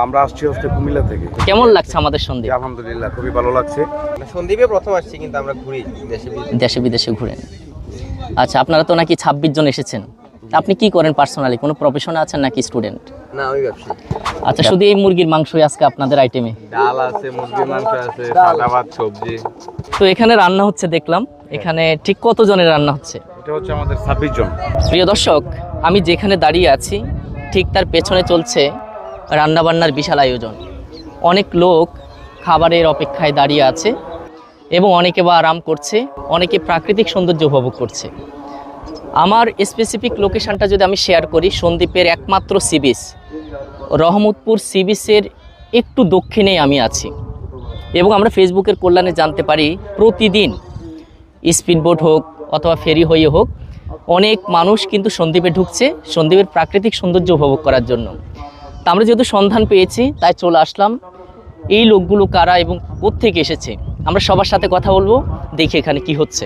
আমরা আসছি হচ্ছে কুমিল্লা থেকে। কেমন লাগছে আমাদের সন্দ্বীপ? আলহামদুলিল্লাহ, খুবই ভালো লাগছে। সন্দ্বীপে প্রথম আসছি, কিন্তু আমরা ঘুরি দেশে বিদেশে ঘুরেন। আচ্ছা, আপনারা তো নাকি 26 জন এসেছেন। আপনি কি করেন পার্সোনালি? কোনো প্রফেশনে আছেন নাকি স্টুডেন্ট? না, আমি ব্যবসায়ী। আচ্ছা, শুধু এই মুরগির মাংসই আজকে আপনাদের আইটেমে? ডাল আছে, মুরগির মাংস আছে, সাদা ভাত, সবজি। তো এখানে রান্না হচ্ছে দেখলাম। এখানে ঠিক কত জনের রান্না হচ্ছে? এটা হচ্ছে আমাদের 26 জন। প্রিয় দর্শক, আমি যেখানে দাঁড়িয়ে আছি ঠিক তার পেছনে চলছে রান্নাবান্নার বিশাল আয়োজন। অনেক লোক খাবারের অপেক্ষায় দাঁড়িয়ে আছে এবং অনেকে বা আরাম করছে, অনেকে প্রাকৃতিক সৌন্দর্য উপভোগ করছে। আমার স্পেসিফিক লোকেশনটা যদি আমি শেয়ার করি, সন্দ্বীপের একমাত্র সি বিচ রহমতপুর সি বিচের একটু দক্ষিণেই আমি আছি। এবং আমরা ফেসবুকের কল্যাণে জানতে পারি প্রতিদিন স্পিডবোট হোক অথবা ফেরি হয়ে হোক, অনেক মানুষ কিন্তু সন্দ্বীপে ঢুকছে সন্দ্বীপের প্রাকৃতিক সৌন্দর্য উপভোগ করার জন্য। তা আমরা যেহেতু সন্ধান পেয়েছি তাই চলে আসলাম। এই লোকগুলো কারা এবং কোত্থেকে এসেছে আমরা সবার সাথে কথা বলবো, দেখি এখানে কি হচ্ছে।